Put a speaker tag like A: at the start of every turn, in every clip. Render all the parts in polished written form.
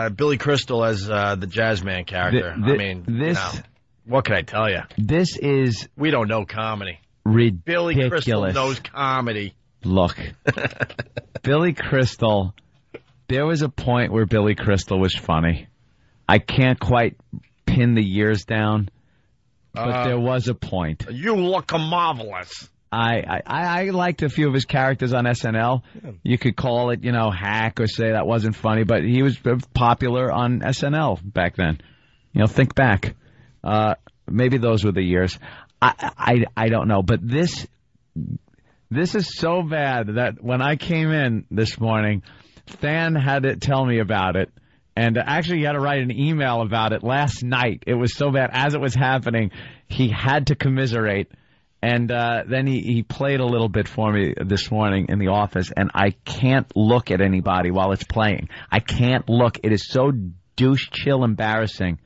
A: Billy Crystal as the jazz man character. What can I tell you?
B: This is...
A: We don't know comedy.
B: Ridiculous.
A: Billy Crystal knows comedy.
B: Look, Billy Crystal, there was a point where Billy Crystal was funny. I can't quite pin the years down, but there was a point.
A: You look marvelous.
B: I liked a few of his characters on SNL. Yeah. You could call it, hack or say that wasn't funny, but he was popular on SNL back then. Think back. Maybe those were the years. I don't know, but this is so bad that when I came in this morning, Than had to tell me about it. And actually, he had to write an email about it last night. It was so bad. As it was happening, he had to commiserate. And then he played a little bit for me this morning in the office, and I can't look at anybody while it's playing. I can't look. It is so douche-chill embarrassing.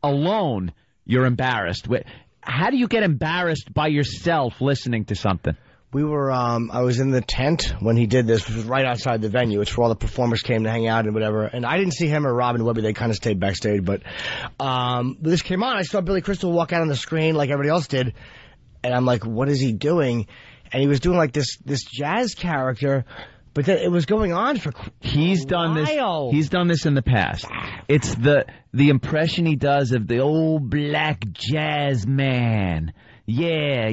B: Alone, you're embarrassed. How do you get embarrassed by yourself listening to something?
C: We were, I was in the tent when he did this, which was right outside the venue. It's where all the performers came to hang out and whatever. And I didn't see him or Robin Webby. They kind of stayed backstage. But this came on. I saw Billy Crystal walk out on the screen like everybody else did. And I'm like, what is he doing? And he was doing like this jazz character, but then it was going on for
B: He's done this in the past. It's the impression he does of the old black jazz man. Yeah,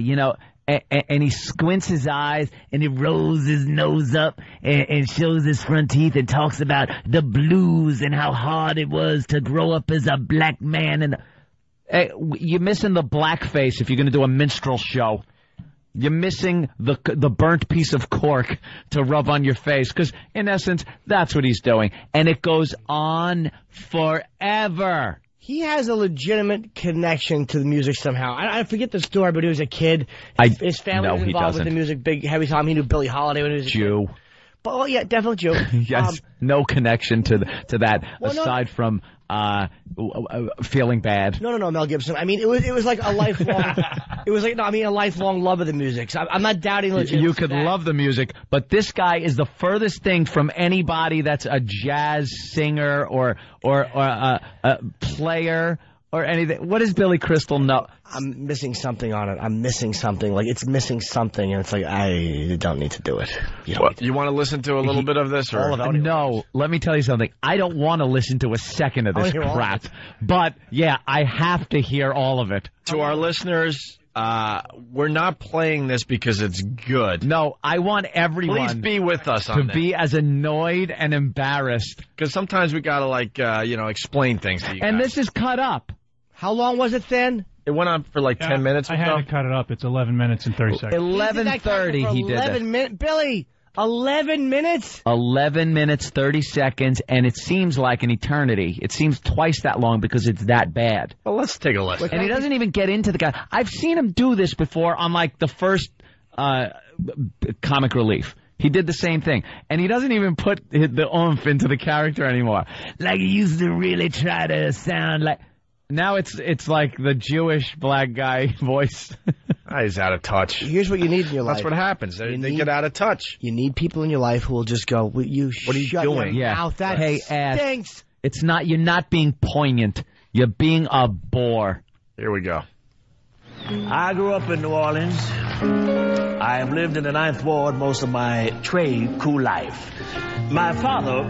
B: and he squints his eyes and he rolls his nose up and shows his front teeth and talks about the blues and how hard it was to grow up as a black man. And you're missing the blackface if you're going to do a minstrel show. You're missing the burnt piece of cork to rub on your face, because in essence, that's what he's doing. And it goes on forever.
C: He has a legitimate connection to the music somehow. I forget the story, but he was a kid. His family was involved with the music, big, heavy time. He knew Billie Holiday when he was a
B: Jew.
C: Kid. But, well, yeah, definitely Jew.
B: Yes, no connection to that aside from feeling bad.
C: No, Mel Gibson. I mean, it was like a lifelong. A lifelong love of the music. So I'm not doubting legitimacy.
B: You could love the music, but this guy is the furthest thing from anybody that's a jazz singer or a player or anything. What does Billy Crystal know?
C: I'm missing something on it. I'm missing something. Like, it's missing something, and it's like, I don't need to do it.
A: You want to listen to a little bit of this? Or?
B: No, let me tell you something. I don't want to listen to a second of this crap. But, yeah, I have to hear all of it.
A: To our listeners, we're not playing this because it's good.
B: No, I want everyone
A: Please be with us
B: to be as annoyed and embarrassed.
A: Because sometimes we got to, explain things to you guys.
B: And this is cut up.
C: How long was it then?
A: It went on for 10 minutes or so.
D: I had to cut it up. It's 11 minutes and 30 seconds.
B: 11:30 he did
C: 11 minutes. Billy, 11 minutes?
B: 11 minutes, 30 seconds, and it seems like an eternity. It seems twice that long because it's that bad.
A: Well, let's take a listen.
B: And he doesn't even get into the guy. I've seen him do this before on, the first Comic Relief. He did the same thing. And he doesn't even put the oomph into the character anymore. Like he used to really try to sound like... Now it's like the Jewish black guy voice.
A: He's out of touch.
C: Here's what you need in your life.
A: That's what happens. They get out of touch.
C: You need people in your life who will just go, what are you doing?
B: Yeah.
C: Mouth, that stinks.
B: It's not. You're not being poignant. You're being a bore.
A: Here we go.
E: I grew up in New Orleans. I have lived in the 9th Ward most of my trade cool life. My father,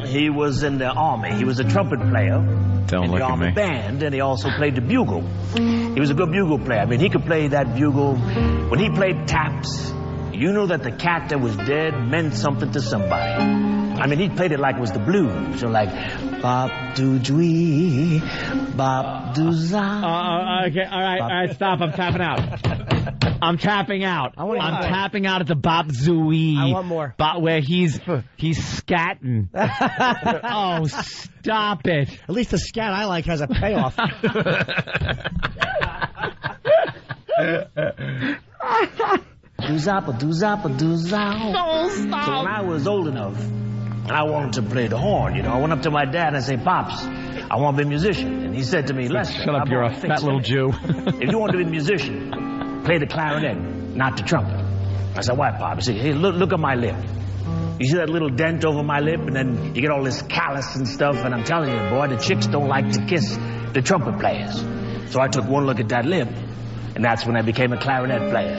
E: he was in the Army. He was a trumpet player.
B: Don't look at me.
E: In the Army band, and he also played the bugle. He was a good bugle player. I mean, he could play that bugle. When he played taps, you know that the cat that was dead meant something to somebody. I mean, he played it like it was the blues. So like, bop do dwee, bop do za.
B: Okay, all right, stop. I'm tapping out. I'm tapping out. I'm tapping out at the bop zooey.
C: I want more.
B: Where he's scatting. Oh, stop it.
C: At least the scat I like has a payoff.
E: Do zappa, do zappa, do zow.
B: No, stop.
E: So when I was old enough, and I wanted to play the horn, I went up to my dad and I said, Pops, I want to be a musician. And he said to me, Lester,
B: shut up, you're a fat little Jew.
E: If you want to be a musician, play the clarinet, not the trumpet. I said, why, Pop? He said, hey, look at my lip. You see that little dent over my lip, and then you get all this callus and stuff, and I'm telling you, boy, the chicks don't like to kiss the trumpet players. So I took one look at that lip, and that's when I became a clarinet player.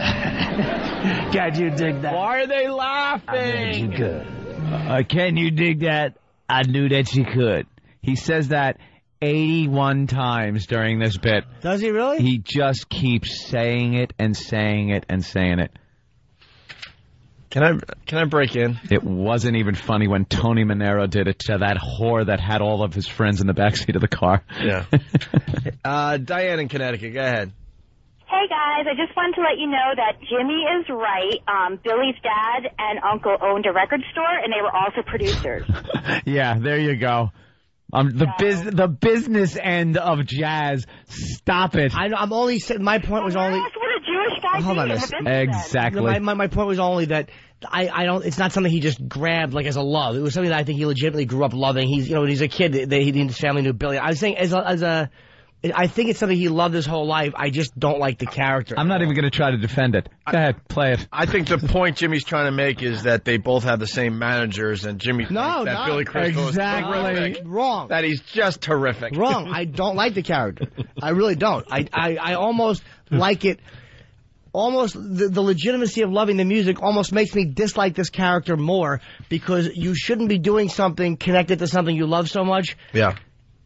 E: Can't you dig that?
B: Why are they laughing?
E: I knew you could.
B: Can you dig that? I knew that you could. He says that 81 times during this bit.
C: Does he really?
B: He just keeps saying it and saying it and saying it.
A: Can I break in?
B: It wasn't even funny when Tony Manero did it to that whore that had all of his friends in the backseat of the car.
A: Yeah. Diane in Connecticut, go ahead.
F: Hey, guys, I just wanted to let you know that Jimmy is right. Billy's dad and uncle owned a record store, and they were also producers.
B: Yeah, there you go. The business end of jazz. Stop it.
C: I'm only saying, my point was only...
F: That's what a Jewish guy
C: Hold on a
F: did.
B: Exactly.
C: My point was only that I don't. It's not something he just grabbed like as a love. It was something that I think he legitimately grew up loving. He's he's a kid. His family knew Billy. I was saying I think it's something he loved his whole life. I just don't like the character.
B: I'm not even going to try to defend it. Go ahead, play it.
A: I think the point Jimmy's trying to make is that they both have the same managers, and Jimmy thinks that Billy Crystal is terrific.
C: Wrong.
A: That he's just terrific.
C: Wrong. I don't like the character. I really don't. I almost like it. Almost the legitimacy of loving the music almost makes me dislike this character more, because you shouldn't be doing something connected to something you love so much.
A: Yeah.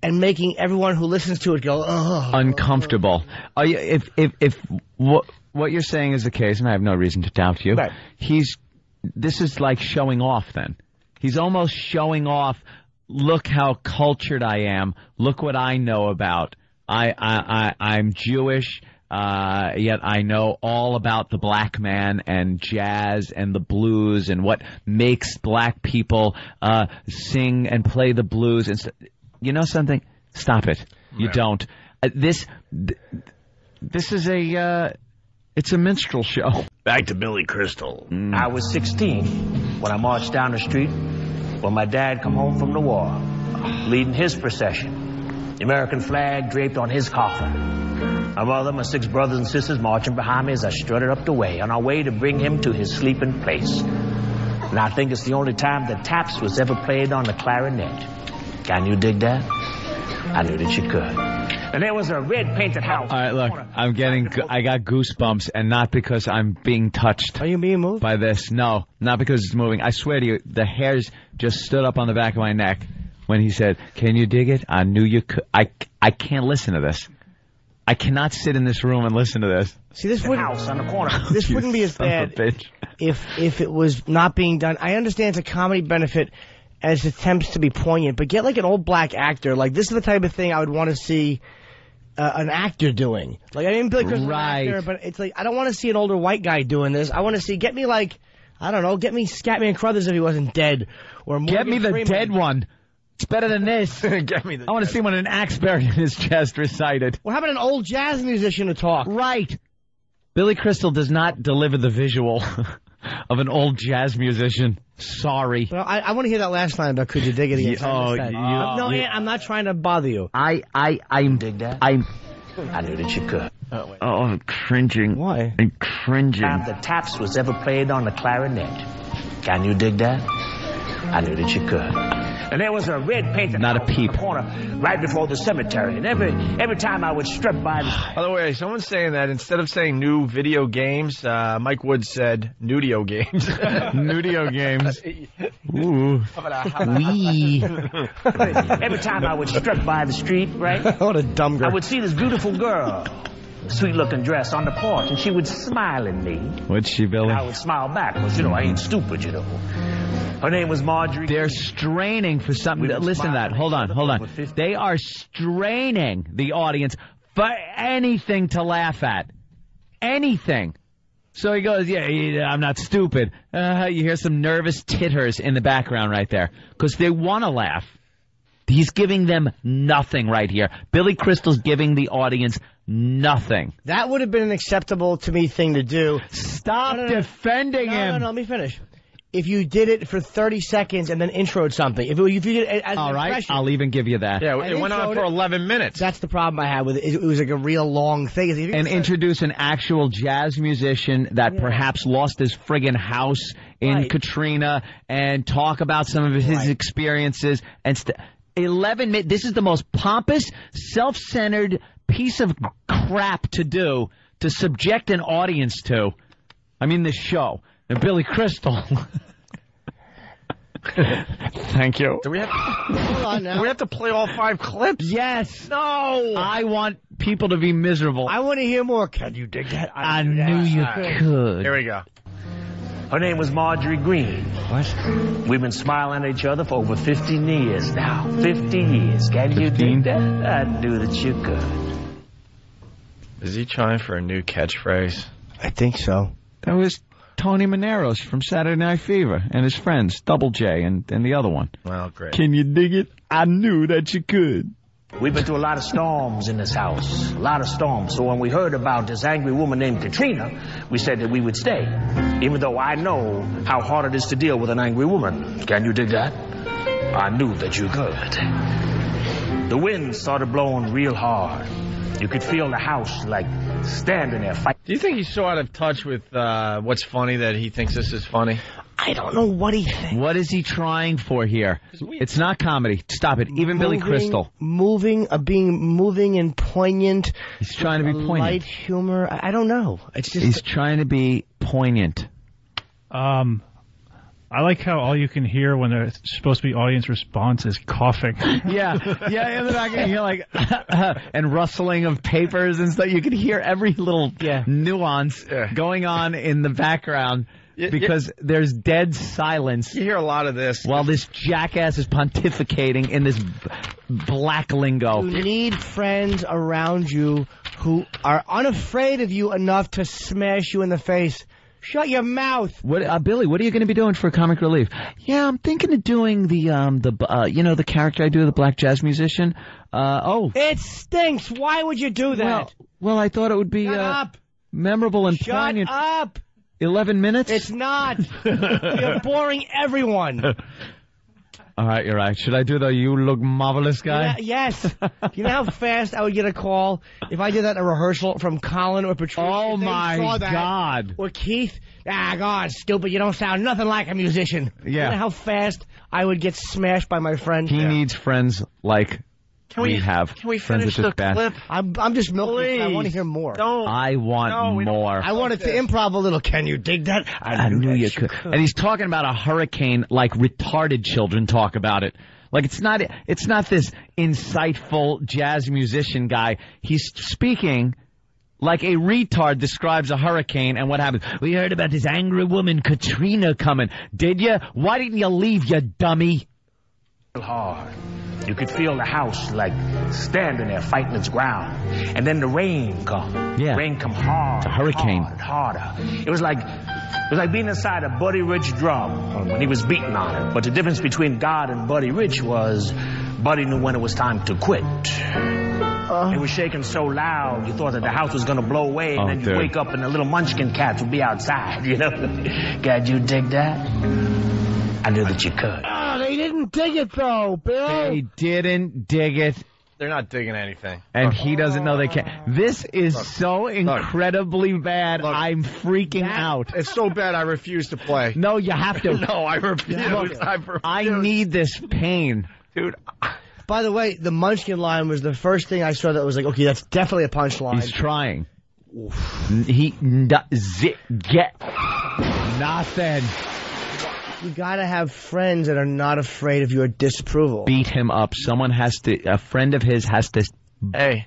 C: And making everyone who listens to it go,
B: uncomfortable. If what you're saying is the case, and I have no reason to doubt you,
C: right.
B: This is like showing off then. He's almost showing off, look how cultured I am, look what I know about. I'm Jewish, yet I know all about the black man and jazz and the blues and what makes black people sing and play the blues and you know something? Stop it. You don't. This is it's a minstrel show.
E: Back to Billy Crystal. I was 16 when I marched down the street when my dad come home from the war, leading his procession. The American flag draped on his coffin. My mother, my 6 brothers and sisters marching behind me as I strutted up the way on our way to bring him to his sleeping place. And I think it's the only time that taps was ever played on the clarinet. Can you dig that? I knew that you could. And there was a red painted house.
B: All right, look, I got goosebumps, and not because I'm being touched.
C: Are you being moved
B: by this? No, not because it's moving. I swear to you, the hairs just stood up on the back of my neck when he said, "Can you dig it? I knew you could." I can't listen to this. I cannot sit in this room and listen to this.
C: See, this wouldn't
E: house on the corner.
C: This wouldn't be as bad if it was not being done. I understand it's a comedy benefit as attempts to be poignant, but get like an old black actor. Like, this is the type of thing I would want to see an actor doing. Like, I didn't Billy Crystal an actor, but it's like, I don't want to see an older white guy doing this. I want to see, get me like, I don't know, get me Scatman Crothers if he wasn't dead. Or
B: get me the
C: Freeman.
B: Dead one. It's better than this.
A: Get me the
B: I want to see one an axe buried in his chest recited.
C: Well, how about an old jazz musician to talk?
B: Right. Billy Crystal does not deliver the visual of an old jazz musician. Sorry.
C: Well, I want to hear that last line about "Could you dig it again?" I'm not trying to bother you.
B: I'm
E: dig that.
B: I
E: knew that you could.
B: Oh, I'm cringing.
C: Why?
B: I'm cringing.
E: Time the taps was ever played on the clarinet. Can you dig that? I knew that you could. And there was a red painted
B: not a peep
E: in the corner right before the cemetery. And every time I would strip by.
A: By the way, someone's saying that instead of saying new video games, Mike Wood said nudio games.
B: Nudio games. Ooh. Wee.
E: Every time I would strip by the street, right?
C: What a dumb girl.
E: I would see this beautiful girl, sweet-looking dress on the porch, and she would smile at me.
B: Would she, Billy?
E: And I would smile back, because, I ain't stupid, Her name was Marjorie.
B: They're straining for something. Listen to that. Hold on. They are straining the audience for anything to laugh at. Anything. So he goes, yeah, I'm not stupid. You hear some nervous titters in the background right there, because they want to laugh. He's giving them nothing right here. Billy Crystal's giving the audience nothing.
C: That would have been an acceptable to me thing to do.
B: Stop defending him.
C: No, let me finish. if you did it for 30 seconds and then introed something. If you did it as
B: all right, I'll even give you that.
A: Yeah, it went on for 11 minutes.
C: That's the problem I had with it. It was like a real long thing.
B: And introduce an actual jazz musician that perhaps lost his friggin' house in Katrina and talk about some of his experiences. And 11 minutes. This is the most pompous, self-centered piece of crap to do to subject an audience to. I mean, this show. And Billy Crystal. Thank you.
A: Do we have to play all 5 clips?
B: Yes.
A: No.
B: I want people to be miserable.
C: I want to hear more. Can you dig that?
B: I knew you could.
A: Here we go.
E: Her name was Marjorie Green.
C: What?
E: We've been smiling at each other for over 15 years now. 50 years. Can you dig that? I knew that you could.
A: Is he trying for a new catchphrase?
C: I think so.
B: That was Tony Maneros from Saturday Night Fever and his friends, Double J and the other one.
A: Well, great.
B: Can you dig it? I knew that you could.
E: We've been through a lot of storms in this house. A lot of storms. So when we heard about this angry woman named Katrina, we said that we would stay. Even though I know how hard it is to deal with an angry woman. Can you dig that? I knew that you could. The wind started blowing real hard. You could feel the house like standing there fighting.
A: Do you think he's so out of touch with what's funny that he thinks this is funny?
C: I don't know what he thinks.
B: What is he trying for here? It's not comedy. Stop it. Even Billy Crystal.
C: Being moving and poignant.
B: He's trying to be poignant.
C: Light humor. I don't know. It's just.
B: He's trying to be poignant.
D: I like how all you can hear when there's supposed to be audience response is coughing.
B: Yeah, and then I can hear like and rustling of papers and stuff. You can hear every little nuance going on in the background because there's dead silence.
A: You hear a lot of this
B: while this jackass is pontificating in this black lingo.
C: You need friends around you who are unafraid of you enough to smash you in the face. Shut your mouth.
B: What, Billy? What are you going to be doing for comic relief? Yeah, I'm thinking of doing the character I do, the black jazz musician.
C: It stinks. Why would you do that?
B: Well, I thought it would be memorable and poignant.
C: Shut up.
B: 11 minutes?
C: It's not. You're boring everyone.
B: All right, you're right. Should I do the "you look marvelous" guy?
C: Yes. You know how fast I would get a call if I did that in a rehearsal from Colin or Patricia?
B: Oh, my God.
C: Or Keith? God, stupid. You don't sound nothing like a musician.
B: Yeah.
C: You know how fast I would get smashed by my friends?
B: He needs friends like we have.
A: Can we
B: friends
A: finish the clip?
C: I'm just milking. I want to hear more.
A: Don't.
B: I want more.
C: I wanted to improv a little. Can you dig that?
B: I knew you could. And he's talking about a hurricane like retarded children talk about it. Like it's not this insightful jazz musician guy. He's speaking like a retard describes a hurricane and what happens. We heard about this angry woman, Katrina, coming. Did you? Why didn't you leave, you dummy?
E: Hard. You could feel the house like standing there fighting its ground. And then the rain come.
B: Yeah.
E: Rain come hard.
B: A hurricane.
E: Harder. It was like being inside a Buddy Rich drum when he was beating on it. But the difference between God and Buddy Rich was Buddy knew when it was time to quit. It was shaking so loud you thought that the house was going to blow away, and then you'd wake up and the little munchkin cats would be outside, you know. Can you dig that? I knew that you could.
C: They didn't dig it, though, Bill.
B: They didn't dig it.
A: They're not digging anything.
B: And he doesn't know they can. This is so incredibly bad. I'm freaking out.
A: It's so bad I refuse to play.
B: No, you have to.
A: No, I refuse.
B: I need this pain.
A: Dude.
C: By the way, the Munchkin line was the first thing I saw that was like, okay, that's definitely a punchline.
B: He's trying. Get nothing.
C: You gotta have friends that are not afraid of your disapproval.
B: Beat him up. A friend of his has to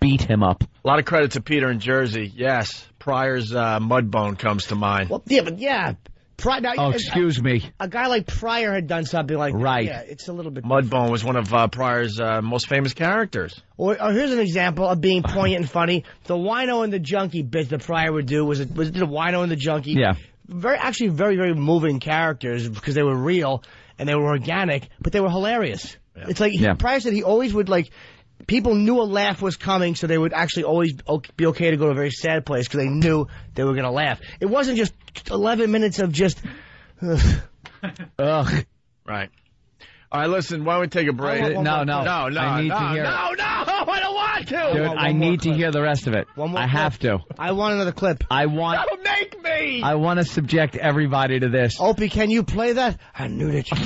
B: beat him up.
A: A lot of credit to Peter in Jersey. Yes. Pryor's Mudbone comes to mind.
C: Well, yeah.
B: Excuse me.
C: A guy like Pryor had done something like that.
B: Right.
C: Yeah, it's a little bit
A: Mudbone was one of Pryor's most famous characters.
C: Or here's an example of being poignant and funny. The Wino and the Junkie bit that Pryor would do was the Wino and the Junkie.
B: Yeah.
C: Very, very moving characters because they were real and they were organic, but they were hilarious. Yeah. It's like Pryor said he always would people knew a laugh was coming, so they would actually always be okay to go to a very sad place because they knew they were going to laugh. It wasn't just 11 minutes of just...
B: Ugh.
A: Right. All right, listen, why don't we take a break?
B: No.
A: I need
B: to hear it.
A: No, I don't want to.
B: Dude, I need to hear the rest of it. I have to.
C: I want another clip.
A: Don't make me.
B: I want to subject everybody to this.
C: Opie, can you play that? I knew that you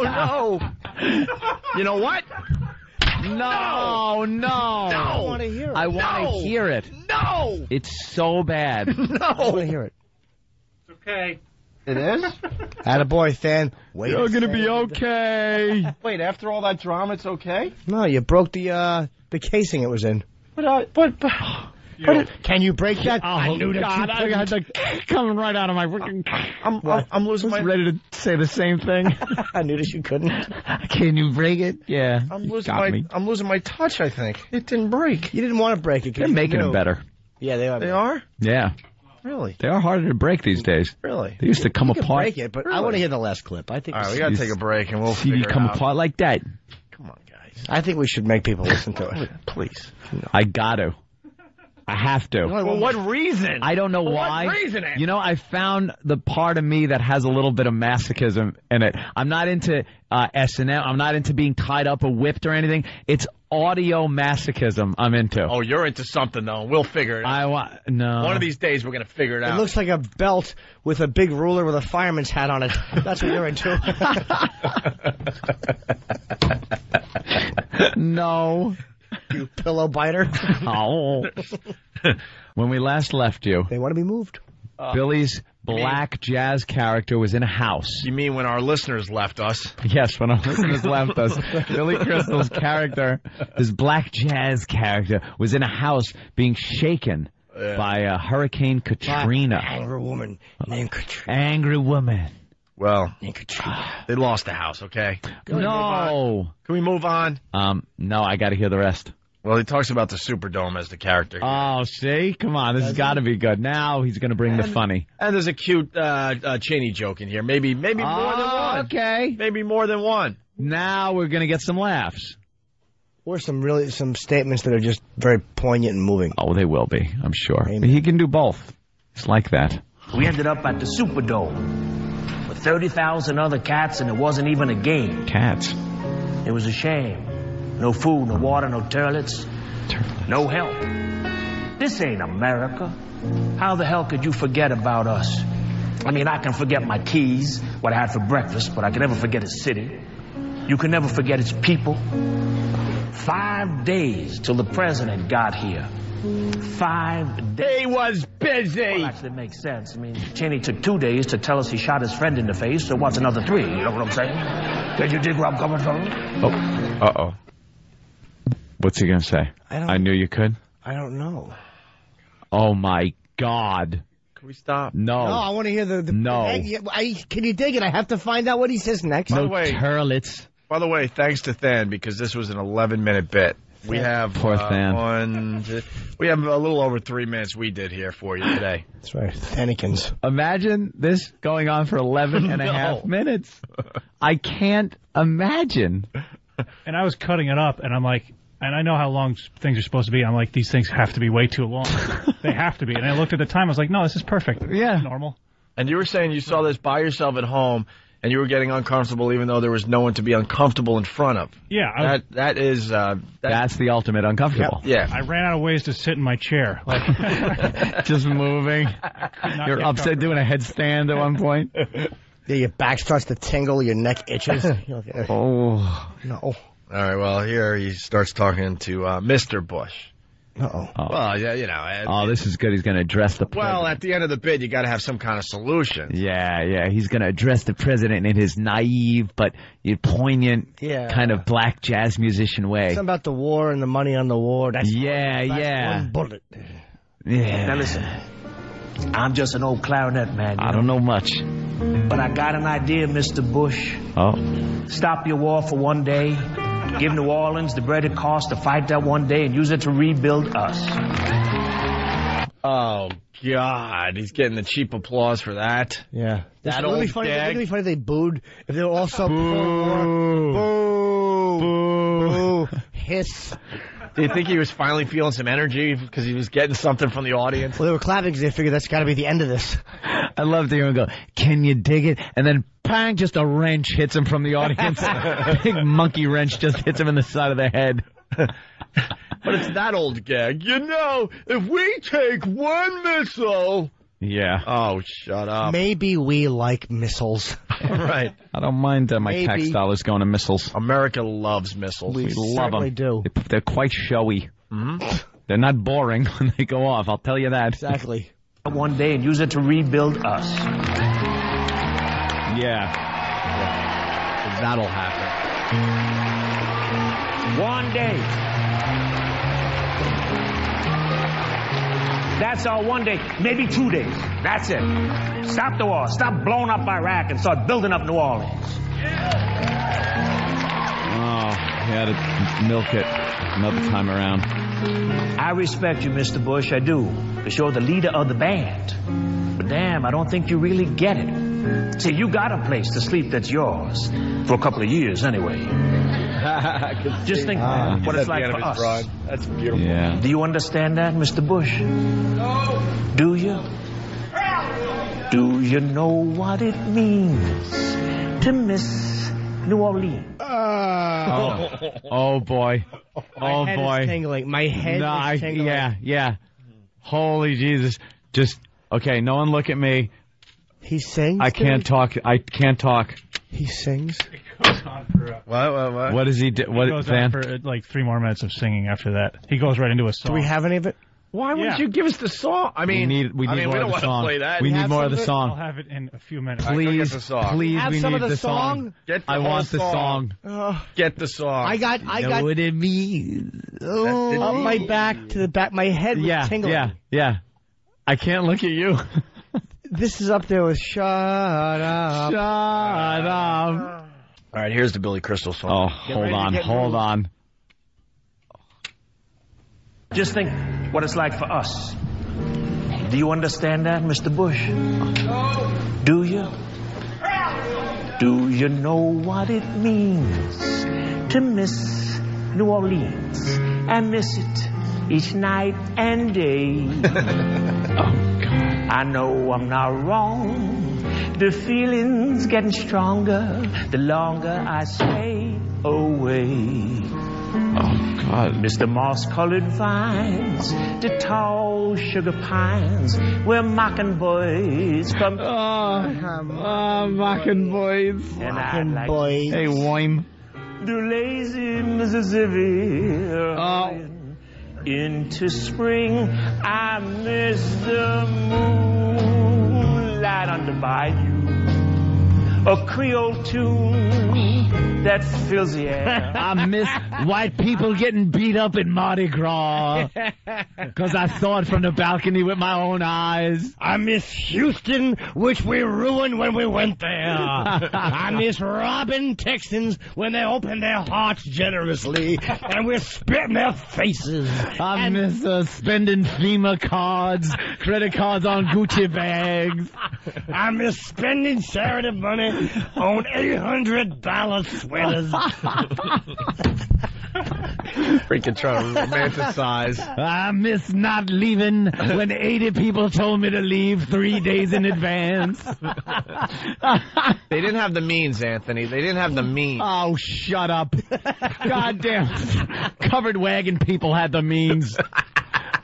A: No. You know what?
B: No.
C: I want to hear it.
B: I want to hear it.
A: No.
B: It's so bad.
C: I want to hear it.
D: It's okay.
A: It is?
C: Attaboy, Than. Wait.
B: You're going to be okay.
A: Wait, after all that drama, it's okay?
C: No, you broke the casing it was in.
A: But
C: Can you break that?
B: I knew that. God, I had the coming right out of my freaking.
A: I'm losing my.
B: Ready to say the same thing.
C: I knew that you couldn't.
B: Can you break it? Yeah.
A: I'm losing my touch, I think. It didn't break.
C: You didn't want to break it.
B: They're making them better.
C: Yeah, they are.
A: They are?
B: Yeah.
A: Really?
B: They are harder to break these days.
A: Really?
B: They used to come apart.
C: Break it, but I want to hear the last clip. I think.
A: All right, we got to take a break and we'll
B: CD
A: figure
B: come
A: it out.
B: apart like that.
A: Come on, guys.
C: I think we should make people listen to it.
A: Please.
B: I got to. I have to.
A: For what reason?
B: I don't know why.
A: What reasoning?
B: You know, I found the part of me that has a little bit of masochism in it. I'm not into S&M. I'm not into being tied up or whipped or anything. It's audio masochism I'm into.
A: Oh, you're into something, though. We'll figure it out.
B: No.
A: One of these days, we're going to figure it out.
C: It looks like a belt with a big ruler with a fireman's hat on it. That's what you're into.
B: No.
C: You pillow biter.
B: Oh. When we last left you,
C: They want to be moved.
B: Billy's black jazz character was in a house.
A: You mean when our listeners left us?
B: Yes, when our listeners left us, Billy Crystal's character, his black jazz character, was in a house being shaken by Hurricane Katrina.
C: Angry woman named Katrina.
B: Angry woman.
A: Well,
C: Named Katrina.
A: they lost the house, okay?
B: No.
A: Can we move on?
B: No, I got to hear the rest.
A: Well, he talks about the Superdome as the character.
B: Oh, see? Come on, this has got to be good. Now he's going to bring the funny.
A: And there's a cute Cheney joke in here. Maybe more than one.
B: Okay.
A: Maybe more than one.
B: Now we're going to get some laughs.
C: Or some statements that are just very poignant and moving.
B: Oh, they will be, I'm sure.
C: Amen.
B: He can do both. It's like that.
E: We ended up at the Superdome with 30,000 other cats, and it wasn't even a game.
B: Cats.
E: It was a shame. No food, no water, no toilets, no help. This ain't America. How the hell could you forget about us? I mean, I can forget my keys, what I had for breakfast, but I can never forget a city. You can never forget its people. 5 days till the president got here. 5 days.
A: He was busy.
E: Well, actually, it makes sense. I mean, Cheney took 2 days to tell us he shot his friend in the face, so what's another 3? You know what I'm saying? Can you dig where I'm coming from?
B: Oh. Uh-oh. What's he going to say? I knew you could.
C: I don't know.
B: Oh, my God.
A: Can we stop?
B: No.
C: No, I want to hear the
B: No.
C: Can you dig it? I have to find out what he says next.
A: By
B: No
A: the way-
B: turlets.
A: By the way, thanks to Than, because this was an 11-minute bit. We have
B: Poor Than.
A: We have a little over 3 minutes we did here for you today.
C: That's right. Thannikins.
B: Imagine this going on for 11 and a half minutes. I can't imagine.
D: And I was cutting it up, and I'm like, and I know how long things are supposed to be. I'm like, these things have to be way too long. They have to be. And I looked at the time. I was like, no, this is perfect.
B: Yeah.
D: Normal.
A: And you were saying you saw this by yourself at home, and you were getting uncomfortable even though there was no one to be uncomfortable in front of.
D: Yeah.
A: That's
B: the ultimate uncomfortable.
A: Yeah.
D: I ran out of ways to sit in my chair. Like,
B: Just moving.
D: not
B: You're
D: get
B: upset doing a headstand at one point.
C: Yeah, your back starts to tingle, your neck itches.
B: Oh.
C: No.
A: All right, well, here he starts talking to Mr. Bush.
C: Uh-oh.
A: Well, yeah, you know.
B: Oh, this is good. He's going to address the president.
A: Well, at the end of the bid, you got to have some kind of solution.
B: Yeah. He's going to address the president in his naive but poignant kind of black jazz musician way.
C: Something about the war and the money on the war. That's
B: Yeah.
C: one bullet.
B: Yeah.
E: Now listen, I'm just an old clarinet man.
B: I don't know much.
E: But I got an idea, Mr. Bush.
B: Oh.
E: Stop your war for one day. Give New Orleans the bread it costs to fight that one day and use it to rebuild us.
A: Oh, God. He's getting the cheap applause for that.
C: Yeah.
A: That
C: Wouldn't it be
A: old
C: funny?
A: gag.
C: Wouldn't it be funny if they booed? If they were all so
B: Boo.
C: Boo. Hiss.
A: Do you think he was finally feeling some energy because he was getting something from the audience?
C: Well, they were clapping because they figured that's got to be the end of this.
B: I love to hear him go, can you dig it? And then, bang, just a wrench hits him from the audience. Big monkey wrench just hits him in the side of the head.
A: But it's that old gag. You know, if we take one missile...
B: Yeah.
A: Oh, shut up.
C: Maybe we like missiles.
A: Right.
B: I don't mind my tax dollars going to missiles.
A: America loves missiles.
C: We
B: love them.
C: do.
B: They're quite showy.
A: Mm-hmm.
B: They're not boring when they go off, I'll tell you that.
C: Exactly.
E: One day and use it to rebuild us.
B: Yeah.
A: That'll happen.
E: One day. That's our one day, maybe 2 days. That's it. Stop the war. Stop blowing up Iraq and start building up New Orleans.
B: Oh, he had to milk it another time around.
E: I respect you, Mr. Bush, I do, because you're the leader of the band. But damn, I don't think you really get it. See, you got a place to sleep that's yours. For a couple of years, anyway. Just think what it's like for us.
A: Rod. That's beautiful.
B: Yeah.
E: Do you understand that, Mr. Bush? No. Do you? Do you know what it means to miss New Orleans?
B: Oh boy.
C: My head is tingling. My head is tingling.
B: Yeah. Holy Jesus. Just, okay, no one look at me.
C: He sings?
B: I can't talk.
C: He sings?
D: It goes on for...
A: What?
B: What does he do?
D: It goes on for like 3 more minutes of singing after that. He goes right into a song.
C: Do we have any of it?
A: Why wouldn't you give us the song? I mean,
B: we need more of the song.
A: Play that.
B: We need more of the
D: I'll
B: song.
D: have it in a few minutes.
B: Please,
A: the song.
B: please,
C: have
B: we
C: some
B: need
C: of the
B: song.
A: Get the
B: I
A: whole
B: want the song.
A: Get the song.
C: I got
B: what it means.
C: up my back to the back. My head was tingling.
B: Yeah. I can't look at you.
C: This is up there with Shut Up.
B: Shut up.
A: All right, here's the Billy Crystal song.
B: Oh, hold on.
E: Just think what it's like for us. Do you understand that, Mr. Bush? No. Do you? Do you know what it means to miss New Orleans and miss it each night and day?
B: Oh, God.
E: I know I'm not wrong. The feeling's getting stronger the longer I stay away.
B: Oh, God.
E: Mr. moss-colored vines, the tall sugar pines, where mockingbirds come.
B: Mockingbirds.
E: And I'd like to
B: Hey, Wime.
E: the lazy Mississippi. Into spring, I miss the moonlight on the bayou. A Creole tune that fills the air.
B: I miss white people getting beat up in Mardi Gras. Because I saw it from the balcony with my own eyes.
C: I miss Houston, which we ruined when we went there. I miss robbing Texans when they open their hearts generously and we're spitting their faces.
B: I miss spending FEMA cards, credit cards on Gucci bags.
C: I miss spending charity money on $800 sweaters.
A: Freaking trying to romanticize.
B: I miss not leaving when 80 people told me to leave 3 days in advance.
A: They didn't have the means, Anthony. They didn't have the means.
B: Oh, shut up. Goddamn. Covered wagon people had the means.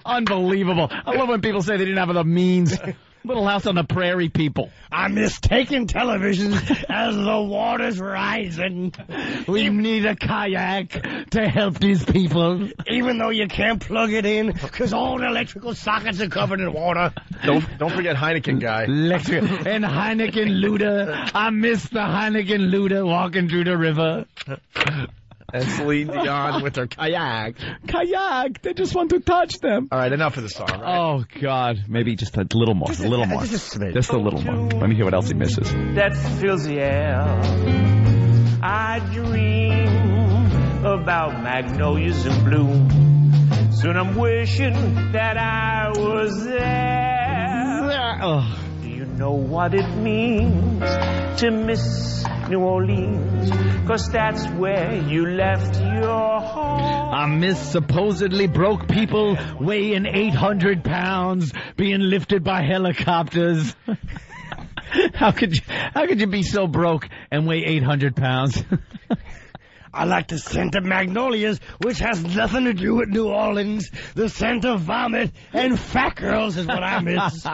B: Unbelievable. I love when people say they didn't have the means. Little House on the Prairie people.
C: I miss taking television as the water's rising.
B: We need a kayak to help these people.
C: Even though you can't plug it in because all the electrical sockets are covered in water.
A: Don't forget Heineken guy.
B: Electric and Heineken Luda. I miss the Heineken Luda walking through the river.
A: And Celine Dion with her kayak.
B: Kayak. They just want to touch them.
A: All right, enough of the song. Right?
B: Oh, God. Maybe just a little more. Just a little more. Just a little more. Let me hear what else he misses.
E: That fills the air. I dream about magnolias in bloom. Soon I'm wishing that I was there.
B: Oh.
E: Do you know what it means to miss New Orleans? 'Cause that's where you left your home.
B: I miss supposedly broke people weighing 800 pounds being lifted by helicopters. How could you be so broke and weigh 800 pounds?
C: I like the scent of magnolias, which has nothing to do with New Orleans. The scent of vomit and fat girls is what I miss.